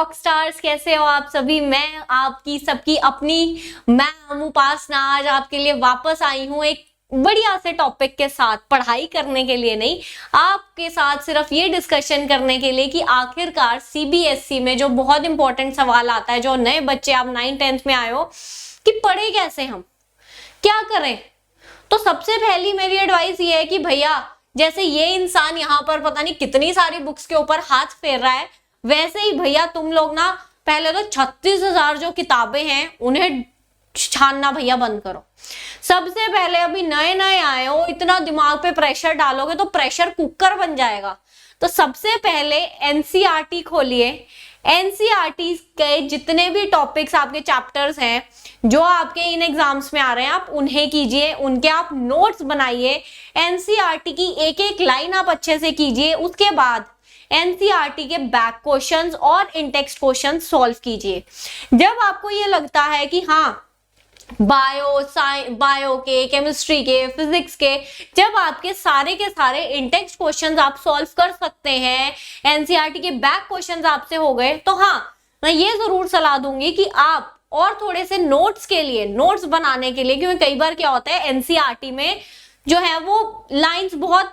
Rock stars, कैसे हो आप सभी। मैं आपकी सबकी अपनी मैं उपासना आज आपके लिए वापस आई हूँ एक बढ़िया से टॉपिक के साथ, पढ़ाई करने के लिए नहीं, आपके साथ सिर्फ ये डिस्कशन करने के लिए कि आखिरकार सीबीएसई में जो बहुत इंपॉर्टेंट सवाल आता है, जो नए बच्चे आप 9th-10th में आए हो कि पढ़े कैसे, हम क्या करें। तो सबसे पहली मेरी एडवाइस ये है कि भैया जैसे ये इंसान यहाँ पर पता नहीं कितनी सारी बुक्स के ऊपर हाथ फेर रहा है, वैसे ही भैया तुम लोग ना पहले तो 36,000 जो किताबें हैं उन्हें छानना भैया बंद करो। सबसे पहले अभी नए नए आए हो, इतना दिमाग पे प्रेशर डालोगे तो प्रेशर कुकर बन जाएगा। तो सबसे पहले एनसीईआरटी खोलिए, एनसीईआरटी के जितने भी टॉपिक्स आपके चैप्टर्स हैं जो आपके इन एग्जाम्स में आ रहे हैं आप उन्हें कीजिए, उनके आप नोट्स बनाइए, एनसीईआरटी की एक एक लाइन आप अच्छे से कीजिए। उसके बाद एनसीईआरटी के बैक क्वेश्चंस और इनटेक्स्ट क्वेश्चंस सॉल्व कीजिए। जब आपको ये लगता है कि हाँ बायो के, केमिस्ट्री के, फिजिक्स के, जब आपके सारे के सारे इनटेक्स्ट क्वेश्चंस आप सॉल्व कर सकते हैं, एनसीईआरटी के बैक क्वेश्चंस आपसे हो गए, तो हाँ मैं ये जरूर सलाह दूंगी कि आप और थोड़े से नोट्स के लिए, नोट्स बनाने के लिए, क्योंकि कई बार क्या होता है एनसीईआरटी में जो है वो लाइंस बहुत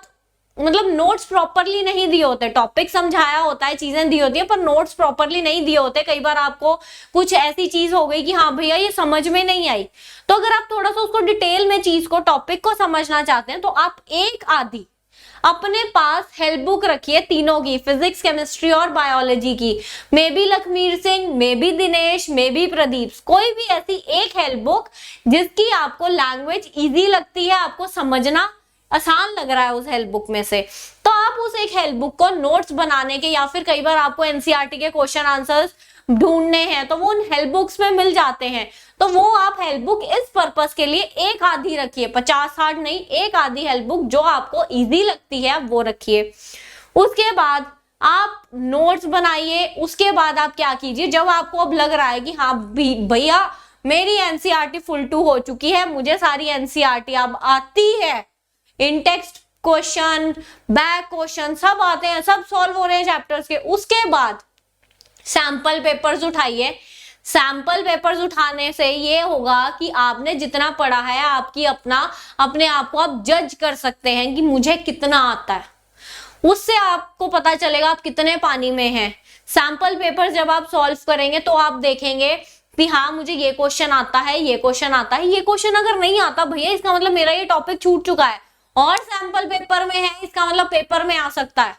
मतलब नोट्स प्रॉपरली नहीं दिए होते, टॉपिक समझाया होता है, चीजें दी होती है पर नोट्स प्रॉपरली नहीं दिए होते। कई बार आपको कुछ ऐसी चीज हो गई कि हाँ भैया ये समझ में नहीं आई, तो अगर आप थोड़ा सा उसको डिटेल में चीज को, टॉपिक को समझना चाहते हैं तो आप एक आधी अपने पास हेल्प बुक रखिए, तीनों की, फिजिक्स, केमिस्ट्री और बायोलॉजी की। May be Lakhmir Singh, may be Dinesh, may be Pradeep, कोई भी ऐसी एक हेल्प बुक जिसकी आपको लैंग्वेज इजी लगती है, आपको समझना आसान लग रहा है उस हेल्प बुक में से, तो आप उस एक हेल्प बुक को नोट्स बनाने के, या फिर कई बार आपको एनसीईआरटी के क्वेश्चन आंसर्स ढूंढने हैं तो वो उन हेल्प बुक्स में मिल जाते हैं, तो वो आप हेल्प बुक इस पर्पस के लिए एक आधी रखिए, 50-60 नहीं, एक आधी हेल्प बुक जो आपको इजी लगती है वो रखिए। उसके बाद आप नोट्स बनाइए। उसके बाद आप क्या कीजिए, जब आपको अब लग रहा है कि हाँ भैया मेरी एनसीईआरटी फुल टू हो चुकी है, मुझे सारी एनसीईआरटी अब आती है, इनटेक्स्ट क्वेश्चन, बैक क्वेश्चन सब आते हैं, सब सॉल्व हो रहे हैं चैप्टर्स के, उसके बाद सैंपल पेपर्स उठाइए। सैंपल पेपर्स उठाने से ये होगा कि आपने जितना पढ़ा है आपकी अपने आप को आप जज कर सकते हैं कि मुझे कितना आता है, उससे आपको पता चलेगा आप कितने पानी में हैं। सैंपल पेपर जब आप सॉल्व करेंगे तो आप देखेंगे कि हाँ मुझे ये क्वेश्चन आता है, ये क्वेश्चन आता है, ये क्वेश्चन अगर नहीं आता भैया इसका मतलब मेरा ये टॉपिक छूट चुका है और सैंपल पेपर में है, इसका मतलब पेपर में आ सकता है।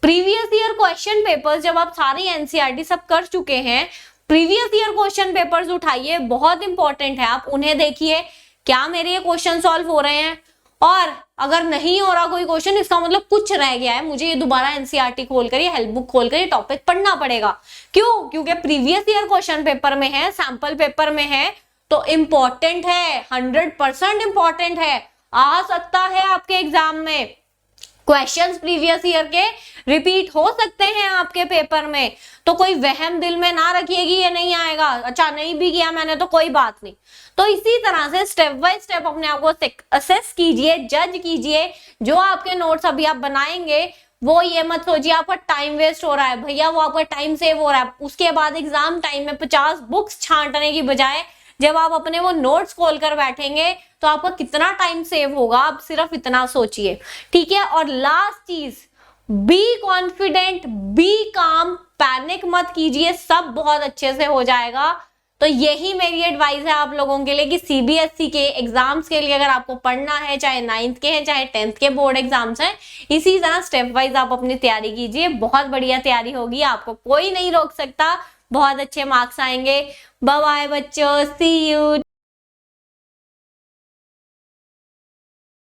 प्रीवियस ईयर क्वेश्चन पेपर्स जब आप सारी एनसीईआरटी सब कर चुके हैं, प्रीवियस ईयर क्वेश्चन पेपर्स उठाइए, बहुत इंपॉर्टेंट है, आप उन्हें देखिए क्या मेरे ये क्वेश्चन सॉल्व हो रहे हैं, और अगर नहीं हो रहा कोई क्वेश्चन इसका मतलब कुछ रह गया है, मुझे ये दोबारा एनसीईआरटी खोलकर, ये हेल्प बुक खोलकर ये टॉपिक पढ़ना पड़ेगा। क्यों? क्योंकि प्रीवियस ईयर क्वेश्चन पेपर में है, सैंपल पेपर में है, तो इंपॉर्टेंट है, 100% इंपॉर्टेंट है, आ सकता है आपके एग्जाम में क्वेश्चंस प्रीवियस ईयर के रिपीट हो सकते हैं आपके पेपर में। तो कोई वहम दिल में ना रखिएगी ये नहीं आएगा, अच्छा नहीं भी किया मैंने तो कोई बात नहीं। तो इसी तरह से स्टेप बाय स्टेप अपने आप को असेस कीजिए, जज कीजिए। जो आपके नोट्स अभी आप बनाएंगे वो ये मत सोचिए आपका टाइम वेस्ट हो रहा है, भैया वो आपका टाइम सेव हो रहा है। उसके बाद एग्जाम टाइम में 50 बुक्स छांटने की बजाय जब आप अपने वो नोट्स खोल कर बैठेंगे तो आपका कितना टाइम सेव होगा, आप सिर्फ इतना सोचिए, ठीक है। और लास्ट चीज, बी कॉन्फिडेंट, बी काम, पैनिक मत कीजिए, सब बहुत अच्छे से हो जाएगा। तो यही मेरी एडवाइस है आप लोगों के लिए कि सीबीएसई के एग्जाम्स के लिए अगर आपको पढ़ना है, चाहे 9th के हैं चाहे 10th के बोर्ड एग्जाम्स हैं, इसी तरह स्टेप वाइज आप अपनी तैयारी कीजिए, बहुत बढ़िया तैयारी होगी, आपको कोई नहीं रोक सकता, बहुत अच्छे मार्क्स आएंगे। बाय बाय बच्चों, सी यू।